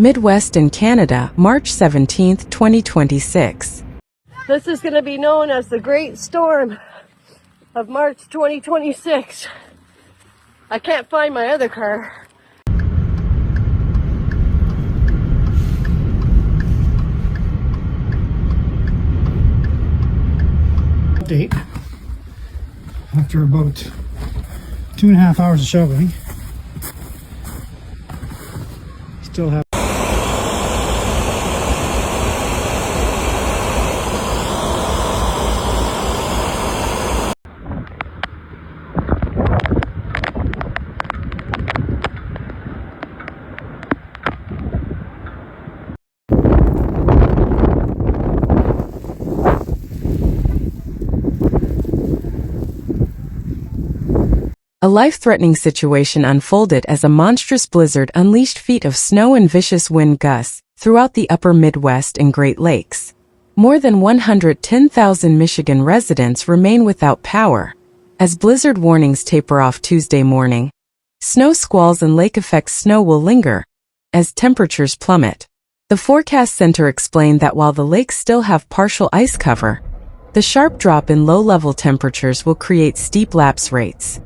Midwest and Canada, March 17, 2026. This is going to be known as the Great Storm of March 2026. I can't find my other car. Update. After about 2.5 hours of shoveling, still have A life-threatening situation unfolded as a monstrous blizzard unleashed feet of snow and vicious wind gusts throughout the upper Midwest and Great Lakes. More than 110,000 Michigan residents remain without power. As blizzard warnings taper off Tuesday morning, snow squalls and lake-effect snow will linger as temperatures plummet. The Forecast Center explained that while the lakes still have partial ice cover, the sharp drop in low-level temperatures will create steep lapse rates.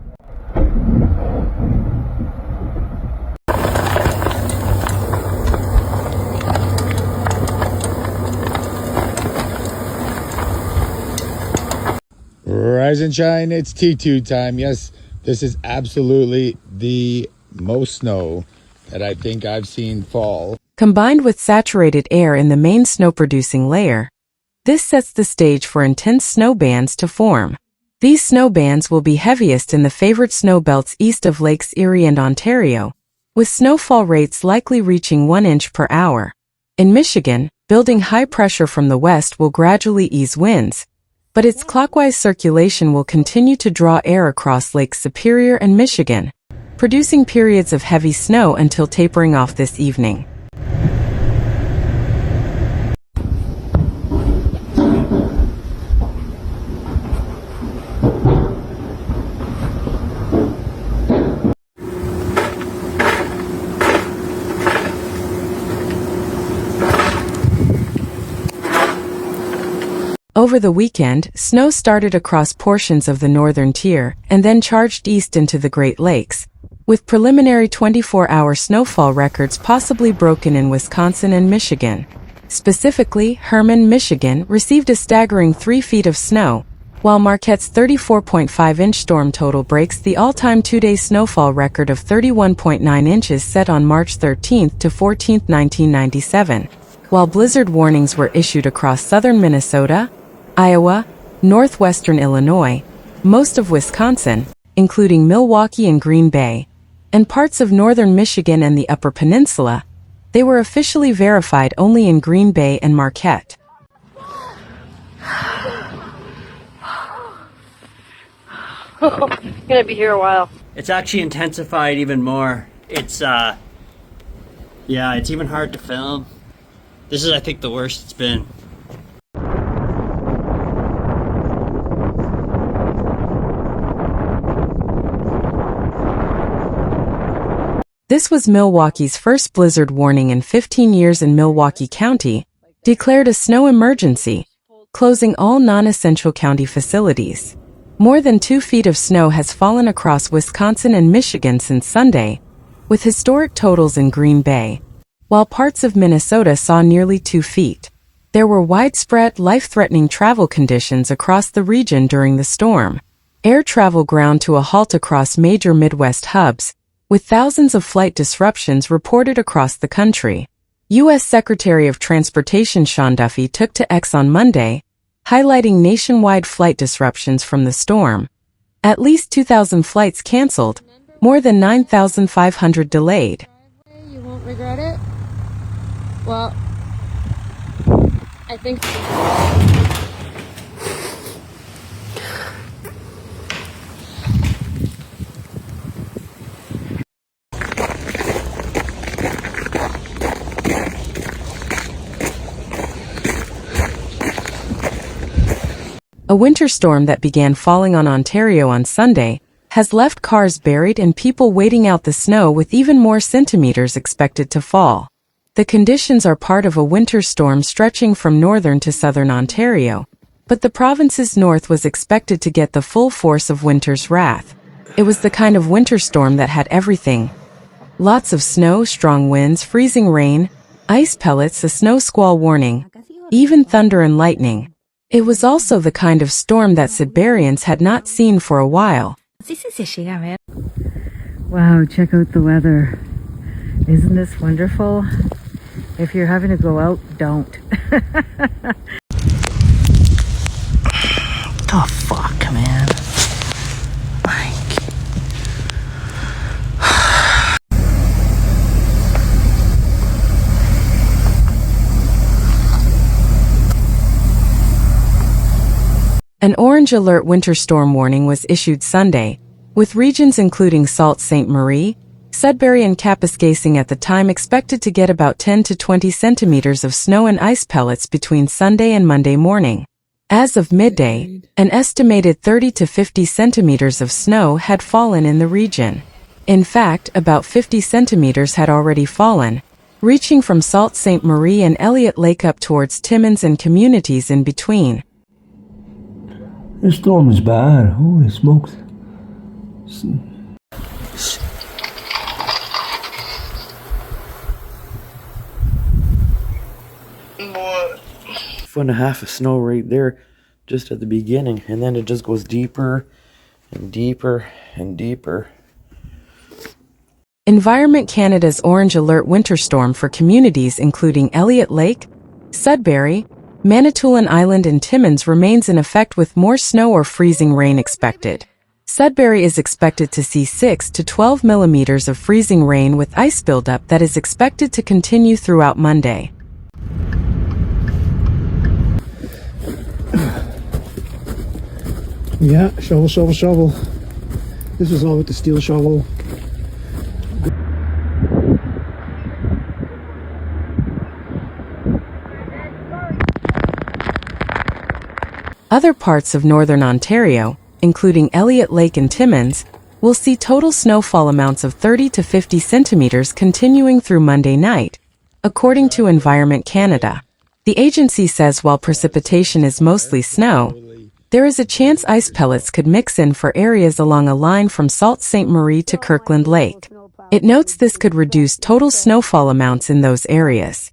Rise and shine, it's T2 time. Yes, this is absolutely the most snow that I think I've seen fall. Combined with saturated air in the main snow-producing layer, this sets the stage for intense snow bands to form. These snow bands will be heaviest in the favored snow belts east of Lakes Erie and Ontario, with snowfall rates likely reaching 1 inch per hour. In Michigan, building high pressure from the west will gradually ease winds, but its clockwise circulation will continue to draw air across Lakes Superior and Michigan, producing periods of heavy snow until tapering off this evening. Over the weekend, snow started across portions of the northern tier and then charged east into the Great Lakes, with preliminary 24-hour snowfall records possibly broken in Wisconsin and Michigan. Specifically, Herman, Michigan, received a staggering 3 feet of snow, while Marquette's 34.5-inch storm total breaks the all-time 2-day snowfall record of 31.9 inches set on March 13 to 14, 1997, while blizzard warnings were issued across southern Minnesota, Iowa, northwestern Illinois, most of Wisconsin, including Milwaukee and Green Bay, and parts of northern Michigan and the Upper Peninsula. They were officially verified only in Green Bay and Marquette. Gonna be here a while. It's actually intensified even more. It's even hard to film. This is, I think, the worst it's been. This was Milwaukee's first blizzard warning in 15 years, in Milwaukee County declared a snow emergency, closing all non-essential county facilities. More than 2 feet of snow has fallen across Wisconsin and Michigan since Sunday, with historic totals in Green Bay, while parts of Minnesota saw nearly 2 feet. There were widespread, life-threatening travel conditions across the region during the storm. Air travel ground to a halt across major Midwest hubs, with thousands of flight disruptions reported across the country. U.S. Secretary of Transportation Sean Duffy took to X on Monday, highlighting nationwide flight disruptions from the storm. At least 2,000 flights canceled, more than 9,500 delayed. You won't regret it? Well, I think so. A winter storm that began falling on Ontario on Sunday has left cars buried and people waiting out the snow, with even more centimeters expected to fall. The conditions are part of a winter storm stretching from northern to southern Ontario, but the province's north was expected to get the full force of winter's wrath. It was the kind of winter storm that had everything. Lots of snow, strong winds, freezing rain, ice pellets, a snow squall warning, even thunder and lightning. It was also the kind of storm that Sudburyans had not seen for a while. Wow, check out the weather. Isn't this wonderful? If you're having to go out, don't. Oh, fuck, man. An orange alert winter storm warning was issued Sunday, with regions including Sault Ste. Marie, Sudbury and Kapuskasing at the time expected to get about 10 to 20 centimeters of snow and ice pellets between Sunday and Monday morning. As of midday, an estimated 30 to 50 centimeters of snow had fallen in the region. In fact, about 50 centimeters had already fallen, reaching from Sault Ste. Marie and Elliott Lake up towards Timmins and communities in between. This storm is bad. Holy smokes. Foot and a half of snow right there just at the beginning, and then it just goes deeper and deeper and deeper. Environment Canada's orange alert winter storm for communities including Elliott Lake, Sudbury, Manitoulin Island and Timmins remains in effect with more snow or freezing rain expected. Sudbury is expected to see 6 to 12 millimeters of freezing rain with ice buildup that is expected to continue throughout Monday. Yeah, shovel, shovel, shovel. This is all with the steel shovel. Other parts of northern Ontario, including Elliott Lake and Timmins, will see total snowfall amounts of 30 to 50 centimeters continuing through Monday night, according to Environment Canada. The agency says while precipitation is mostly snow, there is a chance ice pellets could mix in for areas along a line from Sault Ste. Marie to Kirkland Lake. It notes this could reduce total snowfall amounts in those areas.